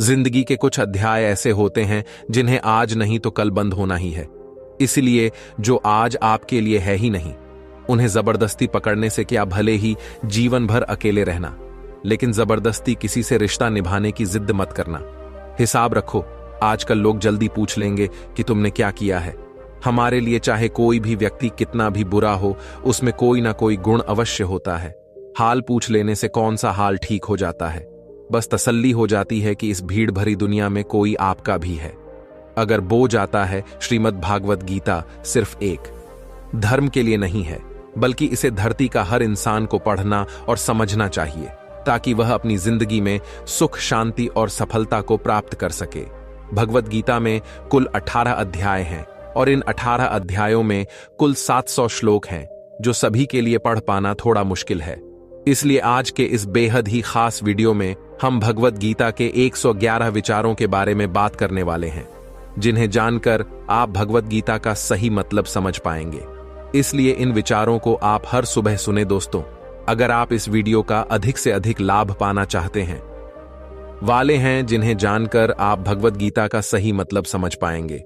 जिंदगी के कुछ अध्याय ऐसे होते हैं जिन्हें आज नहीं तो कल बंद होना ही है। इसलिए जो आज आपके लिए है ही नहीं, उन्हें जबरदस्ती पकड़ने से क्या, भले ही जीवन भर अकेले रहना, लेकिन जबरदस्ती किसी से रिश्ता निभाने की जिद मत करना। हिसाब रखो, आजकल लोग जल्दी पूछ लेंगे कि तुमने क्या किया है। हमारे लिए चाहे कोई भी व्यक्ति कितना भी बुरा हो, उसमें कोई ना कोई गुण अवश्य होता है। हाल पूछ लेने से कौन सा हाल ठीक हो जाता है, बस तसल्ली हो जाती है कि इस भीड़ भरी दुनिया में कोई आपका भी है। अगर बो जाता है श्रीमद् भागवत गीता सिर्फ एक धर्म के लिए नहीं है, बल्कि इसे धरती का हर इंसान को पढ़ना और समझना चाहिए, ताकि वह अपनी जिंदगी में सुख, शांति और सफलता को प्राप्त कर सके। भगवत गीता में कुल 18 अध्याय हैं और इन 18 अध्यायों में कुल 700 श्लोक हैं, जो सभी के लिए पढ़ पाना थोड़ा मुश्किल है। इसलिए आज के इस बेहद ही खास वीडियो में हम भगवत गीता के 111 विचारों के बारे में बात करने वाले हैं, जिन्हें जानकर आप भगवत गीता का सही मतलब समझ पाएंगे। इसलिए इन विचारों को आप हर सुबह सुने दोस्तों, अगर आप इस वीडियो का अधिक से अधिक लाभ पाना चाहते हैं वाले हैं, जिन्हें जानकर आप भगवत गीता का सही मतलब समझ पाएंगे।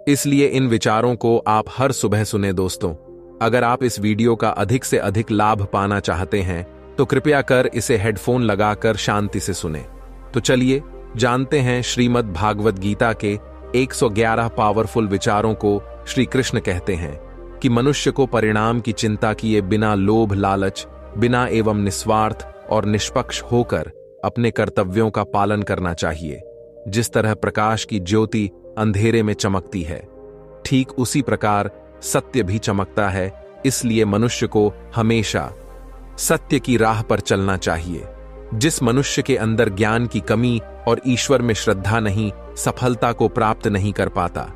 इसलिए इन विचारों को आप हर सुबह सुने दोस्तों। अगर आप इस वीडियो का अधिक से अधिक लाभ पाना चाहते हैं तो कृपया कर इसे हेडफोन लगाकर शांति से सुने। तो चलिए जानते हैं श्रीमद् भागवत गीता के 111 पावरफुल विचारों को। श्री कृष्ण कहते हैं कि मनुष्य को परिणाम की चिंता किए बिना लोभ लालच, बिना एवं निस्वार्थ और निष्पक्ष होकर अपने कर्तव्यों का पालन करना चाहिए। जिस तरह प्रकाश की ज्योति अंधेरे में चमकती है, ठीक उसी प्रकार सत्य भी चमकता है। इसलिए मनुष्य को हमेशा सत्य की राह पर चलना चाहिए। जिस मनुष्य के अंदर ज्ञान की कमी और ईश्वर में श्रद्धा नहीं, सफलता को प्राप्त नहीं कर पाता।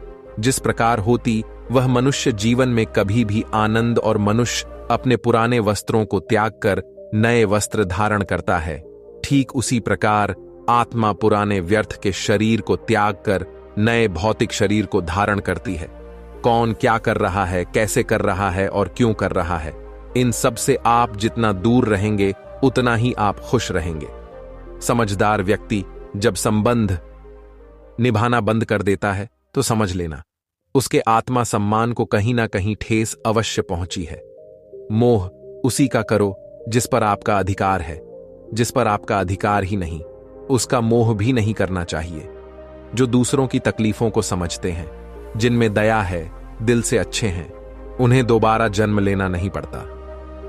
जिस प्रकार होती वह मनुष्य जीवन में कभी भी आनंद, और मनुष्य अपने पुराने वस्त्रों को त्याग कर नए वस्त्र धारण करता है, ठीक उसी प्रकार आत्मा पुराने व्यर्थ के शरीर को त्याग कर नए भौतिक शरीर को धारण करती है। कौन क्या कर रहा है, कैसे कर रहा है और क्यों कर रहा है, इन सब से आप जितना दूर रहेंगे उतना ही आप खुश रहेंगे। समझदार व्यक्ति जब संबंध निभाना बंद कर देता है तो समझ लेना उसके आत्मा सम्मान को कहीं ना कहीं ठेस अवश्य पहुंची है। मोह उसी का करो जिस पर आपका अधिकार है, जिस पर आपका अधिकार ही नहीं, उसका मोह भी नहीं करना चाहिए। जो दूसरों की तकलीफों को समझते हैं, जिनमें दया है, दिल से अच्छे हैं, उन्हें दोबारा जन्म लेना नहीं पड़ता।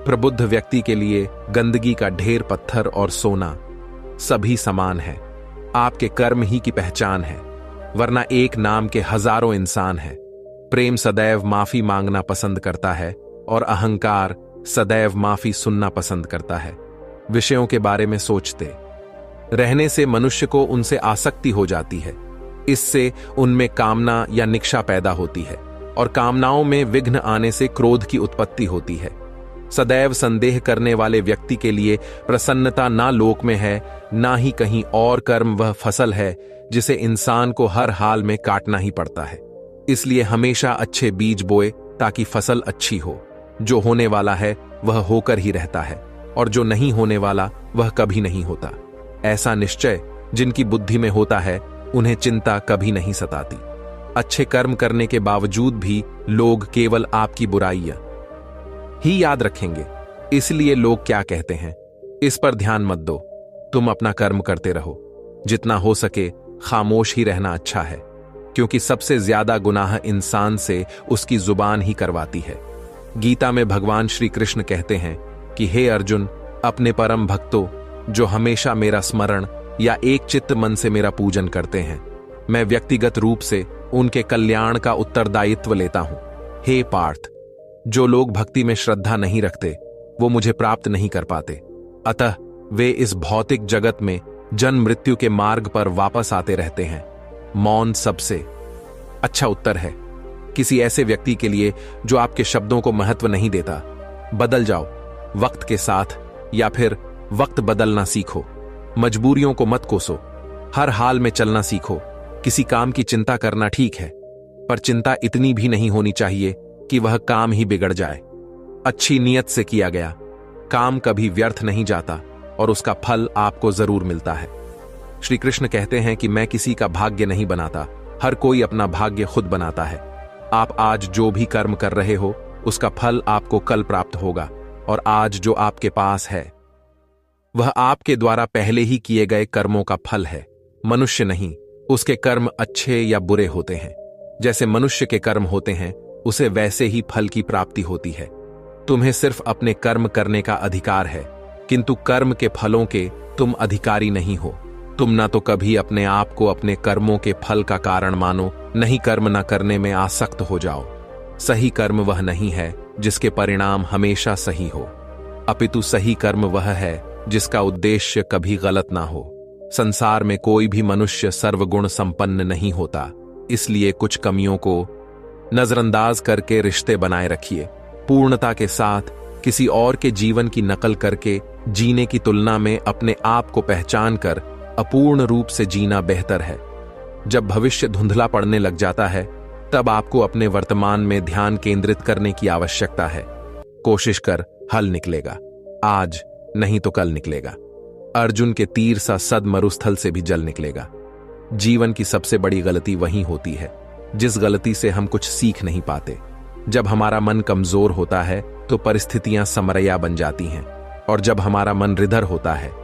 प्रबुद्ध व्यक्ति के लिए गंदगी का ढेर, पत्थर और सोना सभी समान है। आपके कर्म ही की पहचान है, वरना एक नाम के हजारों इंसान हैं। प्रेम सदैव माफी मांगना पसंद करता है और अहंकार सदैव माफी सुनना पसंद करता है। विषयों के बारे में सोचते रहने से मनुष्य को उनसे आसक्ति हो जाती है। इससे उनमें कामना या निष्ठा पैदा होती है और कामनाओं में विघ्न आने से क्रोध की उत्पत्ति होती है। सदैव संदेह करने वाले व्यक्ति के लिए प्रसन्नता ना लोक में है, ना ही कहीं और। कर्म वह फसल है जिसे इंसान को हर हाल में काटना ही पड़ता है। इसलिए हमेशा अच्छे बीज बोए ताकि फसल अच्छी हो। जो होने वाला है वह होकर ही रहता है और जो नहीं होने वाला वह कभी नहीं होता। ऐसा निश्चय जिनकी बुद्धि में होता है उन्हें चिंता कभी नहीं सताती। अच्छे कर्म करने के बावजूद भी लोग केवल आपकी बुराइयां ही याद रखेंगे। इसलिए लोग क्या कहते हैं इस पर ध्यान मत दो, तुम अपना कर्म करते रहो। जितना हो सके खामोश ही रहना अच्छा है, क्योंकि सबसे ज्यादा गुनाह इंसान से उसकी जुबान ही करवाती है। गीता में भगवान श्री कृष्ण कहते हैं कि हे अर्जुन, अपने परम भक्तों जो हमेशा मेरा स्मरण या एक चित्त मन से मेरा पूजन करते हैं, मैं व्यक्तिगत रूप से उनके कल्याण का उत्तरदायित्व लेता हूं। हे पार्थ, जो लोग भक्ति में श्रद्धा नहीं रखते वो मुझे प्राप्त नहीं कर पाते, अतः वे इस भौतिक जगत में जन्म मृत्यु के मार्ग पर वापस आते रहते हैं। मौन सबसे अच्छा उत्तर है किसी ऐसे व्यक्ति के लिए जो आपके शब्दों को महत्व नहीं देता। बदल जाओ वक्त के साथ, या फिर वक्त बदलना सीखो। मजबूरियों को मत कोसो, हर हाल में चलना सीखो। किसी काम की चिंता करना ठीक है, पर चिंता इतनी भी नहीं होनी चाहिए कि वह काम ही बिगड़ जाए। अच्छी नीयत से किया गया काम कभी व्यर्थ नहीं जाता और उसका फल आपको जरूर मिलता है। श्री कृष्ण कहते हैं कि मैं किसी का भाग्य नहीं बनाता, हर कोई अपना भाग्य खुद बनाता है। आप आज जो भी कर्म कर रहे हो उसका फल आपको कल प्राप्त होगा, और आज जो आपके पास है वह आपके द्वारा पहले ही किए गए कर्मों का फल है, मनुष्य नहीं। उसके कर्म अच्छे या बुरे होते हैं, जैसे मनुष्य के कर्म होते हैं उसे वैसे ही फल की प्राप्ति होती है। तुम्हें सिर्फ अपने कर्म करने का अधिकार है, किंतु कर्म के फलों के तुम अधिकारी नहीं हो। तुम ना तो कभी अपने आप को अपने कर्मों के फल का कारण मानो, नहीं कर्म न करने में आसक्त हो जाओ। सही कर्म वह नहीं है जिसके परिणाम हमेशा सही हो, अपितु सही कर्म वह है जिसका उद्देश्य कभी गलत ना हो। संसार में कोई भी मनुष्य सर्वगुण संपन्न नहीं होता, इसलिए कुछ कमियों को नजरअंदाज करके रिश्ते बनाए रखिए। पूर्णता के साथ किसी और के जीवन की नकल करके जीने की तुलना में अपने आप को पहचान कर अपूर्ण रूप से जीना बेहतर है। जब भविष्य धुंधला पड़ने लग जाता है तब आपको अपने वर्तमान में ध्यान केंद्रित करने की आवश्यकता है। कोशिश कर, हल निकलेगा, आज नहीं तो कल निकलेगा। अर्जुन के तीर सा सद मरुस्थल से भी जल निकलेगा। जीवन की सबसे बड़ी गलती वही होती है जिस गलती से हम कुछ सीख नहीं पाते। जब हमारा मन कमजोर होता है तो परिस्थितियां समरया बन जाती हैं, और जब हमारा मन रिधर होता है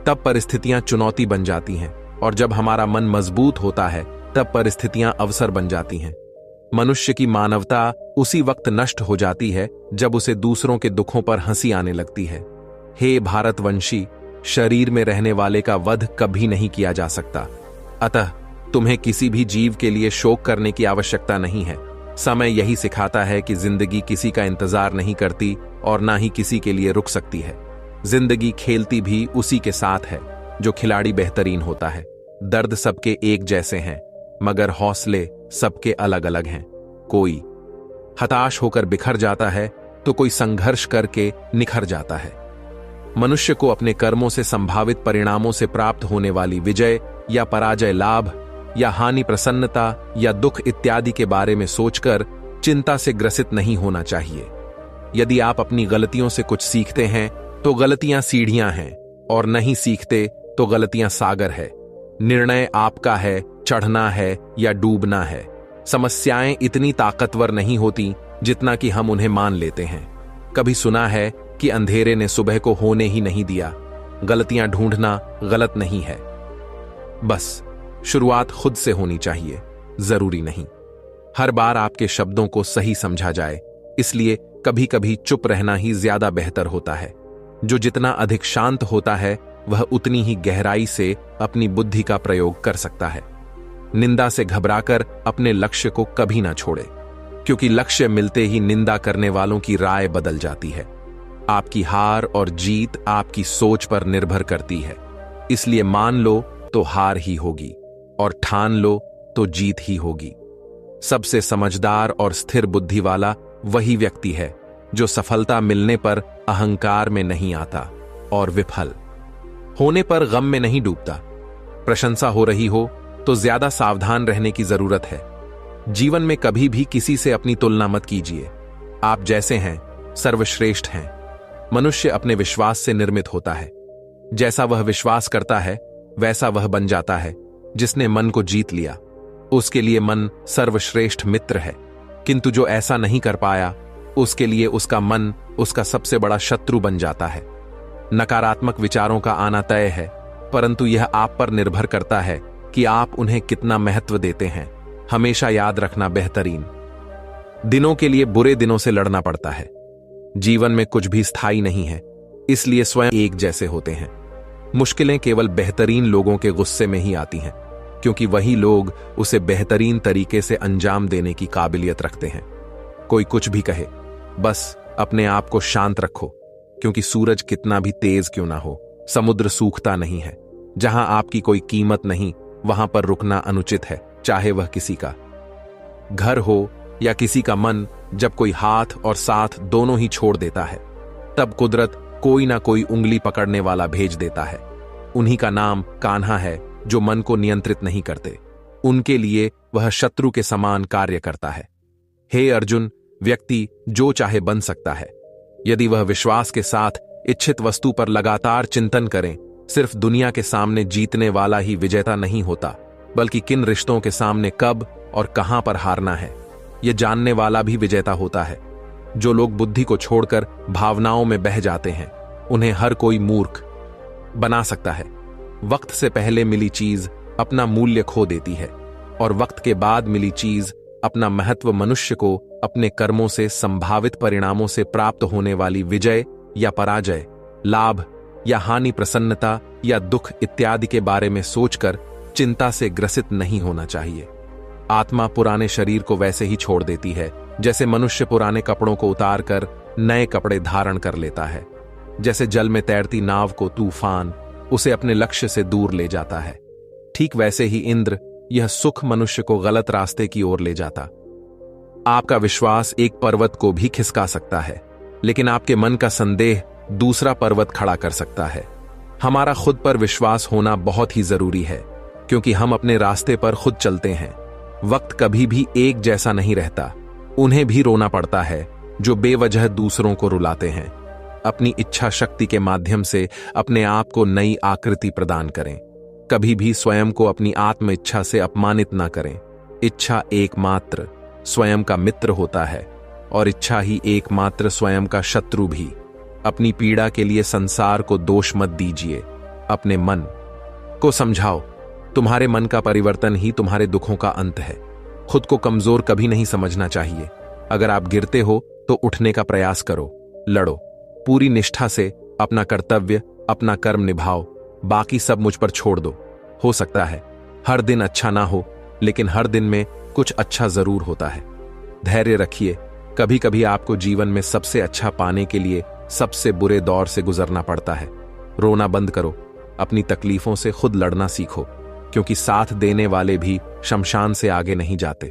तब परिस्थितियां चुनौती बन जाती हैं, और जब हमारा मन मजबूत होता है तब परिस्थितियां अवसर बन जाती हैं। मनुष्य की मानवता उसी वक्त नष्ट हो जाती है जब उसे दूसरों के दुखों पर हंसी आने लगती है। हे भारतवंशी, शरीर में रहने वाले का वध कभी नहीं किया जा सकता, अतः तुम्हें किसी भी जीव के लिए शोक करने की आवश्यकता नहीं है। समय यही सिखाता है कि जिंदगी किसी का इंतजार नहीं करती और ना ही किसी के लिए रुक सकती है। जिंदगी खेलती भी उसी के साथ है जो खिलाड़ी बेहतरीन होता है। दर्द सबके एक जैसे हैं, मगर हौसले सबके अलग अलग हैं। कोई हताश होकर बिखर जाता है तो कोई संघर्ष करके निखर जाता है। मनुष्य को अपने कर्मों से संभावित परिणामों से प्राप्त होने वाली विजय या पराजय, लाभ या हानि, प्रसन्नता या दुख इत्यादि के बारे में सोचकर चिंता से ग्रसित नहीं होना चाहिए। यदि आप अपनी गलतियों से कुछ सीखते हैं तो गलतियां सीढ़ियां हैं, और नहीं सीखते तो गलतियां सागर है। निर्णय आपका है, चढ़ना है या डूबना है। समस्याएं इतनी ताकतवर नहीं होती जितना कि हम उन्हें मान लेते हैं। कभी सुना है कि अंधेरे ने सुबह को होने ही नहीं दिया। गलतियां ढूंढना गलत नहीं है, बस शुरुआत खुद से होनी चाहिए, जरूरी नहीं हर बार आपके शब्दों को सही समझा जाए। इसलिए कभी कभी चुप रहना ही ज्यादा बेहतर होता है। जो जितना अधिक शांत होता है वह उतनी ही गहराई से अपनी बुद्धि का प्रयोग कर सकता है। निंदा से घबराकर अपने लक्ष्य को कभी ना छोड़े, क्योंकि लक्ष्य मिलते ही निंदा करने वालों की राय बदल जाती है। आपकी हार और जीत आपकी सोच पर निर्भर करती है। इसलिए मान लो तो हार ही होगी, और ठान लो तो जीत ही होगी। सबसे समझदार और स्थिर बुद्धि वाला वही व्यक्ति है जो सफलता मिलने पर अहंकार में नहीं आता और विफल होने पर गम में नहीं डूबता। प्रशंसा हो रही हो तो ज्यादा सावधान रहने की जरूरत है। जीवन में कभी भी किसी से अपनी तुलना मत कीजिए। आप जैसे हैं सर्वश्रेष्ठ हैं। मनुष्य अपने विश्वास से निर्मित होता है। जैसा वह विश्वास करता है वैसा वह बन जाता है। जिसने मन को जीत लिया उसके लिए मन सर्वश्रेष्ठ मित्र है, किंतु जो ऐसा नहीं कर पाया उसके लिए उसका मन उसका सबसे बड़ा शत्रु बन जाता है। नकारात्मक विचारों का आना तय है, परंतु यह आप पर निर्भर करता है कि आप उन्हें कितना महत्व देते हैं। हमेशा याद रखना, बेहतरीन दिनों के लिए बुरे दिनों से लड़ना पड़ता है। जीवन में कुछ भी स्थायी नहीं है, इसलिए स्वयं एक जैसे होते हैं। मुश्किलें केवल बेहतरीन लोगों के गुस्से में ही आती हैं, क्योंकि वही लोग उसे बेहतरीन तरीके से अंजाम देने की काबिलियत रखते हैं। कोई कुछ भी कहे, बस अपने आप को शांत रखो, क्योंकि सूरज कितना भी तेज क्यों ना हो, समुद्र सूखता नहीं है। जहां आपकी कोई कीमत नहीं वहां पर रुकना अनुचित है, चाहे वह किसी का घर हो या किसी का मन। जब कोई हाथ और साथ दोनों ही छोड़ देता है तब कुदरत कोई ना कोई उंगली पकड़ने वाला भेज देता है। उन्हीं का नाम कान्हा है, जो मन को नियंत्रित नहीं करते। उनके लिए वह शत्रु के समान कार्य करता है। हे अर्जुन, व्यक्ति जो चाहे बन सकता है, यदि वह विश्वास के साथ इच्छित वस्तु पर लगातार चिंतन करें, सिर्फ दुनिया के सामने जीतने वाला ही विजेता नहीं होता, बल्कि किन रिश्तों के सामने कब और कहां पर हारना है यह जानने वाला भी विजेता होता है। जो लोग बुद्धि को छोड़कर भावनाओं में बह जाते हैं, उन्हें हर कोई मूर्ख बना सकता है। वक्त से पहले मिली चीज अपना मूल्य खो देती है, और वक्त के बाद मिली चीज अपना महत्व मनुष्य को अपने कर्मों से संभावित परिणामों से प्राप्त होने वाली विजय या पराजय, लाभ या हानि, प्रसन्नता या दुख इत्यादि के बारे में सोचकर चिंता से ग्रसित नहीं होना चाहिए। आत्मा पुराने शरीर को वैसे ही छोड़ देती है जैसे मनुष्य पुराने कपड़ों को उतार कर नए कपड़े धारण कर लेता है। जैसे जल में तैरती नाव को तूफान उसे अपने लक्ष्य से दूर ले जाता है, ठीक वैसे ही इंद्र यह सुख मनुष्य को गलत रास्ते की ओर ले जाता। आपका विश्वास एक पर्वत को भी खिसका सकता है, लेकिन आपके मन का संदेह दूसरा पर्वत खड़ा कर सकता है। हमारा खुद पर विश्वास होना बहुत ही जरूरी है, क्योंकि हम अपने रास्ते पर खुद चलते हैं। वक्त कभी भी एक जैसा नहीं रहता। उन्हें भी रोना पड़ता है जो बेवजह दूसरों को रुलाते हैं। अपनी इच्छा शक्ति के माध्यम से अपने आप को नई आकृति प्रदान करें। कभी भी स्वयं को अपनी आत्म इच्छा से अपमानित ना करें। इच्छा एकमात्र स्वयं का मित्र होता है, और इच्छा ही एकमात्र स्वयं का शत्रु भी। अपनी पीड़ा के लिए संसार को दोष मत दीजिए, अपने मन को समझाओ। तुम्हारे मन का परिवर्तन ही तुम्हारे दुखों का अंत है। खुद को कमजोर कभी नहीं समझना चाहिए। अगर आप गिरते हो तो उठने का प्रयास करो, लड़ो, पूरी निष्ठा से अपना कर्तव्य, अपना कर्म निभाओ। बाकी सब मुझ पर छोड़ दो। हो सकता है हर दिन अच्छा ना हो, लेकिन हर दिन में कुछ अच्छा जरूर होता है। धैर्य रखिए। कभी कभी आपको जीवन में सबसे अच्छा पाने के लिए सबसे बुरे दौर से गुजरना पड़ता है। रोना बंद करो, अपनी तकलीफों से खुद लड़ना सीखो, क्योंकि साथ देने वाले भी शमशान से आगे नहीं जाते।